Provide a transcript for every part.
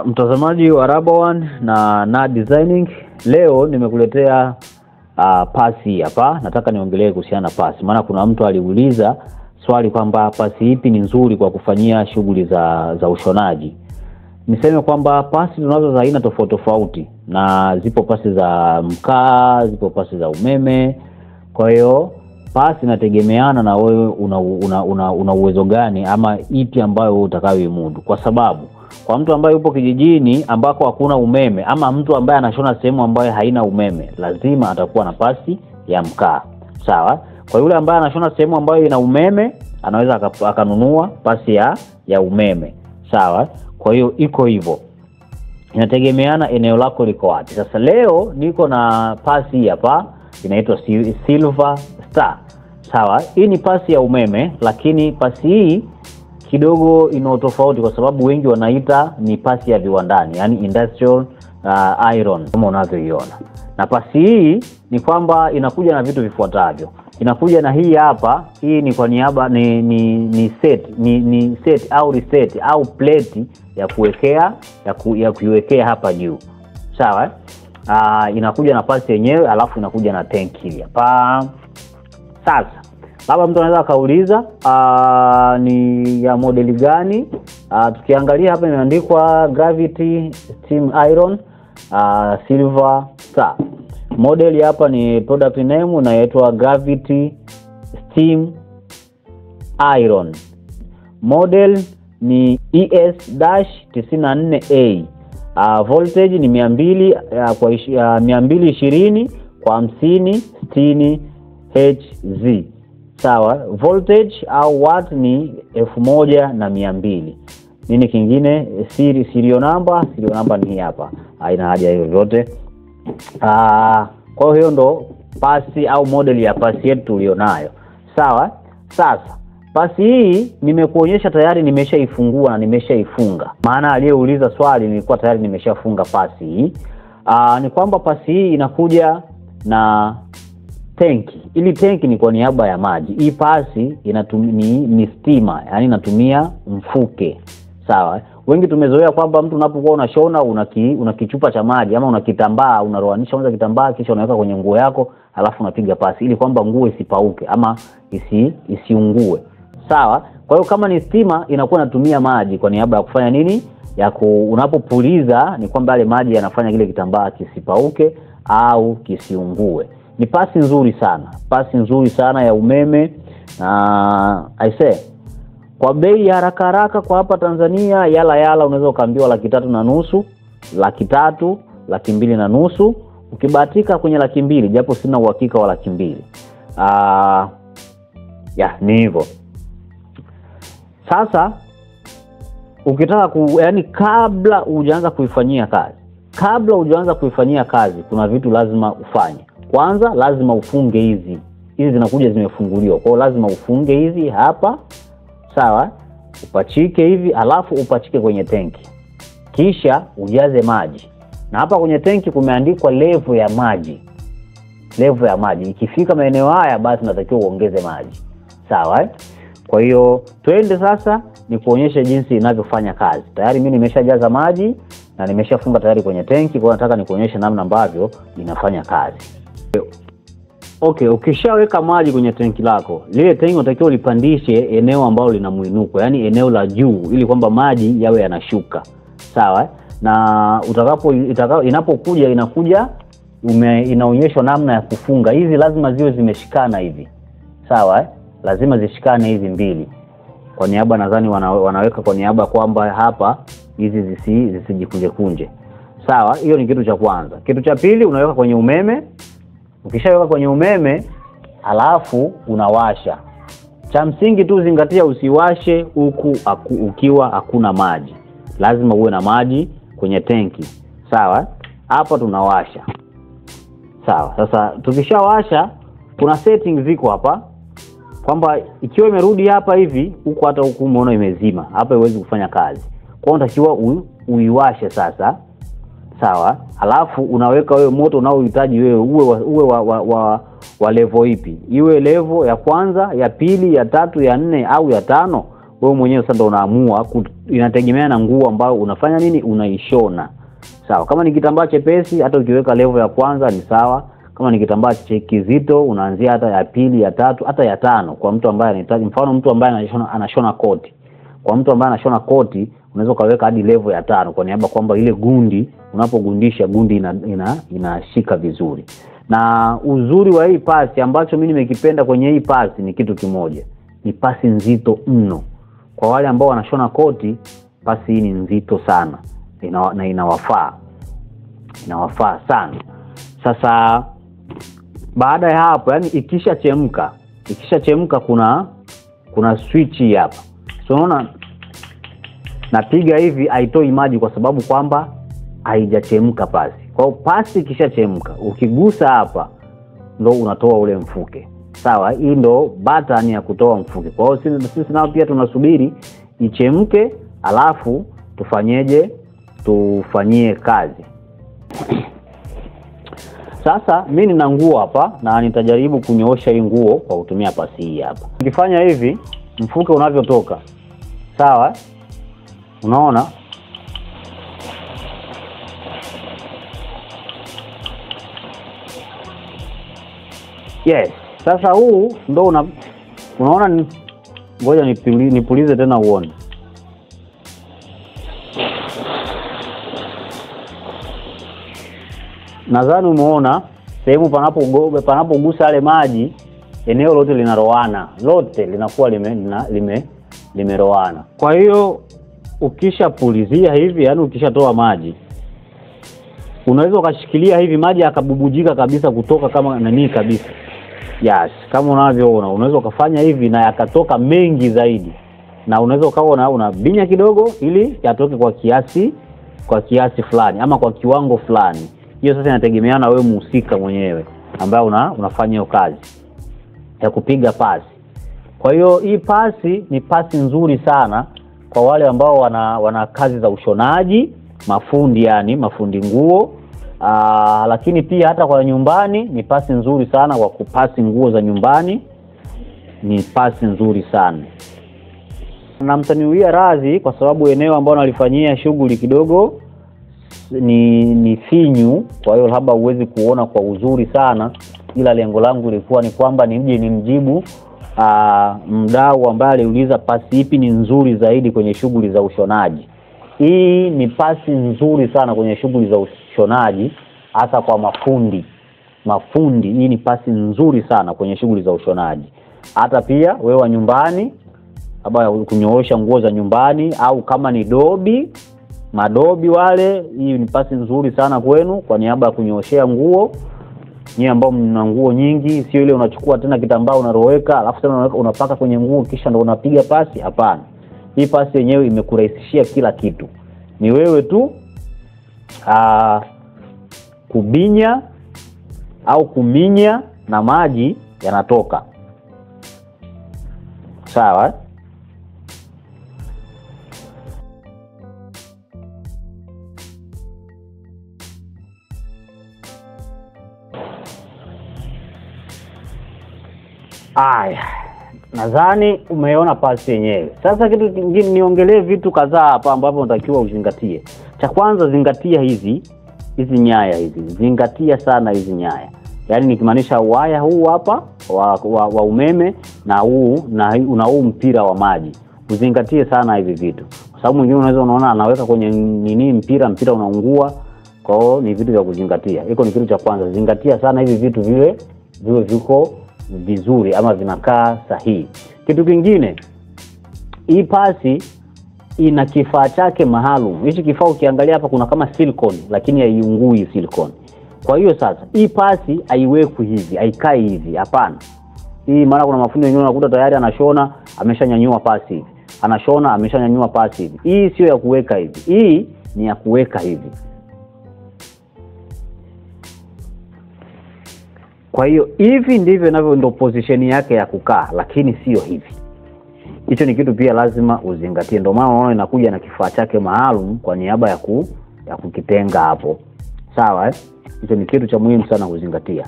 Mtazamaji wa Rabaone na Nad Designing, leo nimekuletea pasi hapa. Nataka niongelee kuhusiana na pasi. Maana kuna mtu aliuliza swali kwamba pasi ipi ni nzuri kwa kufanyia shughuli za ushonaji. Niseme kwamba pasi tunazo za aina tofauti tofauti, na zipo pasi za mkaa, zipo pasi za umeme. Kwa hiyo pasi inategemeana na wewe una uwezo gani ama ipi ambayo utakayoimudu. Kwa sababu kwa mtu ambaye yupo kijijini ambako hakuna umeme, ama mtu ambaye anashona sehemu ambayo haina umeme, lazima atakuwa na pasi ya mkaa. Sawa? Kwa yule ambaye anashona sehemu ambayo ina umeme, anaweza akanunua pasi ya umeme. Sawa? Kwa hiyo iko hivyo. Inategemeana eneo lako liko wapi. Sasa leo niko na pasi hapa inaitwa Silver Star. Sawa? Hii ni pasi ya umeme, lakini pasi hii kidogo ina tofauti kwa sababu wengi wanaita ni pasi ya viwandani, yani industrial iron kama unavyoiona. Na pasi hii ni kwamba inakuja na vitu vifuatavyo. Inakuja na hii hapa, hii ni kwa niaba ni set au reset au plate ya kuiwekea hapa juu. Sawa? Inakuja na pasi yenyewe, alafu inakuja na tanki hapa. Sasa labda mtu anaweza kauliza ni ya modeli gani? Tukiangalia hapa imeandikwa Gravity Steam Iron Silver Star. Model hapa ni product name inaitwa Gravity Steam Iron. Model ni ES-94A. Voltage ni 220 kwa 50 60 Hz. Sawa? Voltage au watt ni 1200. Nini kingine? Serial number ni hii hapa. Haina haja hiyo vyote. Kwa hiyo ndo pasi au model ya pasi yetu tulionayo. Sawa? Sasa pasi hii nimekuonyesha tayari, nimeshaifungua na nimeshaifunga. Maana aliyeuliza swali nilikuwa tayari nimeshafunga pasi hii. Ni kwamba pasi hii inakuja na tanki. Ili tanki ni kwa niaba ya maji. Hii pasi ni steamer, yani inatumia mfuke. Sawa? Wengi tumezoea kwamba mtu unapokuwa unashona una kichupa cha maji ama una kitambaa, unaroanisha kwanza kitambaa kisha unaweka kwenye nguo yako, alafu unapiga pasi ili kwamba nguo isipauke ama isiungue. Sawa? Kwa hiyo kama ni steamer inakuwa inatumia maji kwa niaba ya kufanya nini? Unapopuliza ni kwamba yale maji yanafanya kile kitambaa kisipauke au kisiungue. Ni pasi nzuri sana. Pasi nzuri sana ya umeme. Kwa bei ya haraka kwa hapa Tanzania, yala unaweza ukaambiwa 3,500, 3,000, 2,500. Ukibahatika kwenye 200,000, japo sina uhakika wa 200,000. Ni hivyo. Sasa ukitaka yani kabla hujaanza kuifanyia kazi, kuna vitu lazima ufanye. Kwanza lazima ufunge hizi zinakuja zimefunguliwa. Kwa hiyo lazima ufunge hizi hapa. Sawa? Upachike hivi, alafu upachike kwenye tanki. Kisha ujaze maji. Na hapa kwenye tanki kumeandikwa level ya maji. Ikifika maeneo haya basi unatakiwa uongeze maji. Sawa? Kwa hiyo twende sasa nikuonyeshe jinsi inavyofanya kazi. Tayari mimi nimeshajaza maji na nimeshafunga tayari kwenye tanki. Kwa hiyo nataka nikuonyeshe namna ambavyo inafanya kazi. Okay, ukishaweka maji kwenye tanki lako, lile tanki unatakiwa ulipandishe eneo ambalo lina muinuko, yani eneo la juu, ili kwamba maji yawe yanashuka. Sawa? Na inapokuja inaonyeshwa namna ya kufunga. Hizi lazima ziwe zimeshikana hivi. Sawa? Lazima zishikane hizi mbili. Kwa niaba nadhani wanaweka kwa niaba kwamba hapa hizi zisijikunje. Sawa? Hiyo ni kitu cha kwanza. Kitu cha pili, unaweka kwenye umeme. Ukishaweka kwenye umeme, alafu unawasha. Cha msingi tu zingatia usiwashe ukiwa hakuna maji. Lazima uwe na maji kwenye tanki. Sawa? Hapa tunawasha. Sawa? Sasa tukishawasha, kuna settings ziko hapa kwamba ikiwa imerudi hapa hivi, huko hata huko umeona imezima, hapa haiwezi kufanya kazi. Kwa hiyo unatakiwa uiwashe sasa. Sawa? Alafu unaweka wewe moto unaohitaji wewe uwe wa level ipi. Iwe level ya kwanza, ya pili, ya tatu, ya 4 au ya 5, wewe mwenyewe sasa ndio unaamua, inategemea na nguo ambayo unafanya nini, unaishona. Sawa, kama ni kitambaa chepesi hata ukiweka level ya kwanza ni sawa. Kama ni kitambaa kizito unaanzia hata ya pili, ya tatu, hata ya tano kwa mtu ambaye anahitaji. Mfano mtu ambaye anashona koti. Kwa mtu ambaye anashona koti unaweza kaweka hadi level ya 5 kwa niaba kwamba ile gundi unapogundisha gundi inashika vizuri. Na uzuri wa hii pasi ambacho mimi nimekipenda kwenye hii pasi ni kitu kimoja. Ni pasi nzito mno. Kwa wale ambao wanashona koti, pasi hii ni nzito sana. Na inawafaa. Inawafaa sana. Sasa baada ya hapo, yani ikishachemka kuna switch hapa. So unaona napiga hivi haitoi maji kwa sababu kwamba haijachemka pasi. Kwa hiyo pasi ikishachemka ukigusa hapa ndo unatoa ule mfuke. Sawa, hii ndo button ya kutoa mfuke. Kwa hiyo sisi nao pia tunasubiri ichemke alafu tufanyie kazi. Sasa mimi nina nguo hapa na nitajaribu kunyoosha hii nguo kwa kutumia pasi hii hapa. Nikifanya hivi mfuke unavyotoka. Sawa? Unaona? Yes. Sasa huu ndo unaona ngoja nipulize tena uone. Nadhani umeona sehemu panapogusa yale maji eneo lote linaroana. Lote linakuwa limeroana. Kwa hiyo ukishapulizia hivi, yani ukishatoa maji, unaweza ukashikilia hivi maji yakabubujika kabisa kutoka kama nani kabisa. Yes, kama unavyoona unaweza ukafanya hivi na yakatoka mengi zaidi. Na unaweza ukaona unabinya kidogo ili yatoke kwa kiasi fulani ama kwa kiwango fulani. Hiyo sasa inategemeana na wewe mhusika mwenyewe ambaye unafanya hiyo kazi ya kupiga pasi. Kwa hiyo hii pasi ni pasi nzuri sana kwa wale ambao wana kazi za ushonaji, mafundi nguo. Lakini pia hata kwa nyumbani ni pasi nzuri sana kwa kupasi nguo za nyumbani. Ni pasi nzuri sana. Na mtaniuia radhi kwa sababu eneo ambao nalifanyia shughuli kidogo ni finyu, kwa hiyo labda uwezi kuona kwa uzuri sana, ila lengo langu lilikuwa ni kwamba nimjibu mdau ambaye aliuliza pasi ipi ni nzuri zaidi kwenye shughuli za ushonaji. Hii ni pasi nzuri sana kwenye shughuli za ushonaji, hasa kwa mafundi. Hii ni pasi nzuri sana kwenye shughuli za ushonaji. Hata pia wewe wa nyumbani, labda kunyoosha nguo za nyumbani, au kama ni madobi wale, hii ni pasi nzuri sana kwenu kwa niaba ya kunyooshea nguo. Nyie ambao mna nguo nyingi, sio ile unachukua tena kitambaa unaroweka alafu tena unapaka kwenye nguo kisha ndo unapiga pasi. Hapana. Hii pasi yenyewe imekurahisishia kila kitu. Ni wewe tu kubinya au kuminya na maji yanatoka. Sawa? Nadhani umeona pasi yenyewe. Sasa kitu kingine niongelee vitu kadhaa hapa ambavyo unatakiwa uzingatie. Cha kwanza, zingatia hizi nyaya hizi. Zingatia sana hizi nyaya. Yaani nikimaanisha waya huu hapa wa umeme na huu mpira wa maji. Uzingatie sana hivi vitu. Kwa sababu mwingine unaweza unaona anaweka kwenye mpira unaungua. Kwa hiyo ni vitu vya kuzingatia. Hiko ni kitu cha kwanza. Zingatia sana hivi vitu viwe viko vizuri ama vinakaa sahihi. Kitu kingine, hii pasi ina kifaa chake maalum. Hichi kifaa ukiangalia hapa kuna kama silicone lakini haiungui silicone. Kwa hiyo sasa hii pasi haiwekwi hivi, haikai hivi, hapana. Hii maana kuna mafundi wengine unakuta tayari anashona ameshanyanyua pasi hivi. Anashona ameshanyanyua pasi hivi. Hii sio ya kuweka hivi. Hii ni ya kuweka hivi. Kwa hiyo hivi ndivyo ndo position yake ya kukaa, lakini sio hivi. Hicho ni kitu pia lazima uzingatie. Ndio maana unaona inakuja na kifaa chake maalum kwa niaba ya kukitenga hapo. Sawa? Hicho ni kitu cha muhimu sana kuzingatia.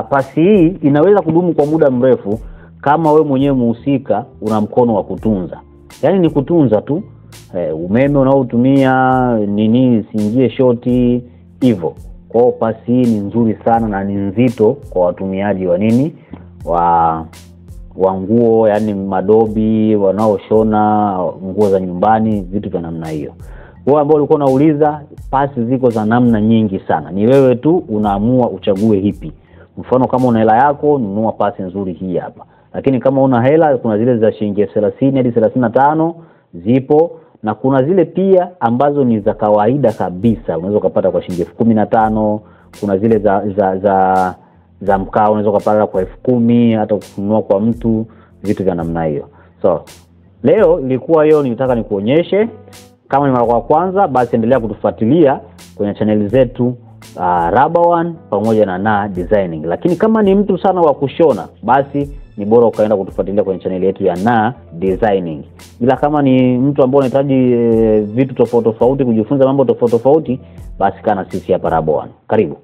Pasi hii inaweza kudumu kwa muda mrefu kama wewe mwenyewe mhusika una mkono wa kutunza. Yaani ni kutunza tu. Umeme unaotumia nini siingie shoti hivyo. Kwa hiyo pasi hii ni nzuri sana na ni nzito kwa watumiaji wa nini wa nguo, yani madobi, wanaoshona nguo za nyumbani, vitu vya namna hiyo. Wewe ambao ulikuwa unauliza, pasi ziko za namna nyingi sana. Ni wewe tu unaamua uchague ipi. Mfano kama una hela yako, nunua pasi nzuri hii hapa. Lakini kama una hela, kuna zile za shilingi 30 hadi 35 zipo, na kuna zile pia ambazo ni za kawaida kabisa, unaweza kupata kwa shilingi 15,000. Kuna zile za mkao unaweza kupata kwa 10,000, hata kununua kwa mtu, vitu vya namna hiyo. So leo ilikuwa hiyo nilitaka nikuonyeshe. Kama ni mara ya kwanza, basi endelea kutufuatilia kwenye channel zetu Rubber One pamoja na Designing. Lakini kama ni mtu sana wa kushona, basi ni bora ukaenda kutufuatilia kwenye channel yetu ya Designing. Ila kama ni mtu ambaye unahitaji vitu tofauti tofauti, kujifunza mambo tofauti tofauti, basi kana sisi hapa Rubber One. Karibu.